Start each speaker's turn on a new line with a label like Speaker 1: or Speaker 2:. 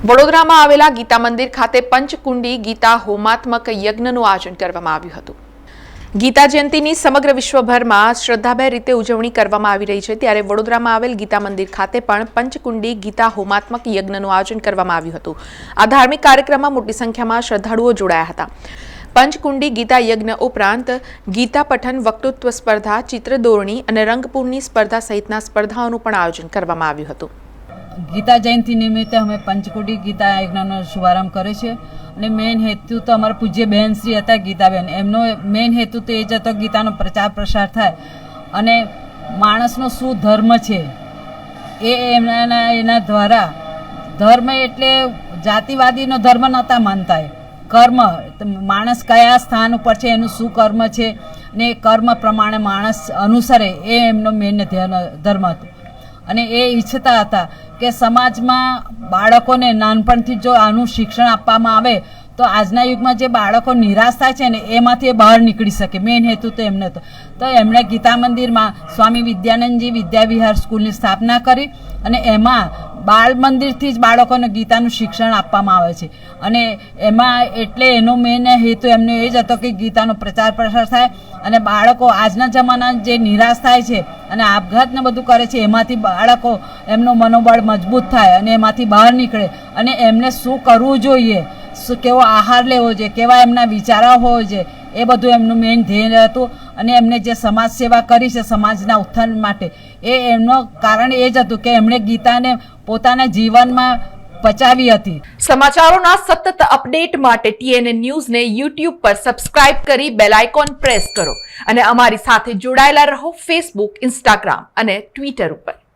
Speaker 1: વડોદરામાં આવેલા ગીતા મંદિર ખાતે પંચકુંડી ગીતા હોમાત્મક યજ્ઞનું આયોજન કરવામાં આવ્યું હતું। ગીતા જયંતિની સમગ્ર વિશ્વભરમાં શ્રદ્ધાભેર રીતે ઉજવણી કરવામાં આવી રહી છે, ત્યારે વડોદરામાં આવેલ ગીતા મંદિર ખાતે પણ પંચકુંડી ગીતા હોમાત્મક યજ્ઞનું આયોજન કરવામાં આવ્યું હતું। આ ધાર્મિક કાર્યક્રમમાં મોટી સંખ્યામાં શ્રદ્ધાળુઓ જોડાયા હતા। પંચકુંડી ગીતા યજ્ઞ ઉપરાંત ગીતા પઠન, વક્તૃત્વ સ્પર્ધા, ચિત્ર દોરણી અને રંગપૂરની સ્પર્ધા સહિતના સ્પર્ધાઓનું પણ આયોજન કરવામાં આવ્યું હતું।
Speaker 2: गीता जयंती निमित्ते हमें पंचकुटी गीता यज्ञ शुभारंभ करे छे અને मेन हेतु तो अमरा पूज्य बहन श्री हता गीताबेन, एमनो मेन हेतु तो ए ज हतो गीतानो प्रचार प्रसार थाय અને માણસનો શું ધર્મ છે એ એના દ્વારા ધર્મ એટલે જાતિવાદીનો ધર્મ નહોતા માનતા, કર્મ માણસ કયા સ્થાન ઉપર છે એનું શું કર્મ છે ને કર્મ પ્રમાણે માણસ અનુસરે એ એમનો મેન ધર્મ હતો। અને એ ઈચ્છતા હતા કે સમાજમાં બાળકોને નાનપણથી જો આનું શિક્ષણ આપવામાં આવે તો આજના યુગમાં જે બાળકો નિરાશ થાય છે ને એમાંથી બહાર નીકળી શકે। મેઇન હેતુ તો એમને તો એમણે ગીતા મંદિરમાં સ્વામી વિદ્યાનંદજી વિદ્યાવિહાર સ્કૂલની સ્થાપના કરી અને એમાં બાળ મંદિરથી જ બાળકોને ગીતાનું શિક્ષણ આપવામાં આવે છે અને એમાં એટલે એનો મેઇન હેતુ એમનો એ જ હતો કે ગીતાનો પ્રચાર પ્રસાર થાય અને બાળકો આજના જમાનામાં જે નિરાશ થાય છે અને આપઘાતને બધું કરે છે એમાંથી બાળકો એમનું મનોબળ મજબૂત થાય અને એમાંથી બહાર નીકળે અને એમને શું કરવું જોઈએ, કેવો આહાર લેવો જોઈએ, કેવા એમના વિચારો હોવો જોઈએ, એ બધું એમનું મેઇન ધ્યેય હતું। અને એમને જે સમાજ સેવા કરી છે સમાજના ઉત્થાન માટે એ એમનું કારણ એ જ હતું કે એમણે ગીતાને પોતાના જીવનમાં પચાવી હતી।
Speaker 1: સમાચારોના સતત અપડેટ માટે TNN ન્યૂઝને YouTube પર સબસ્ક્રાઇબ કરી બેલ આઇકોન પ્રેસ કરો અને અમારી સાથે જોડાયેલા રહો Facebook, Instagram અને Twitter ઉપર।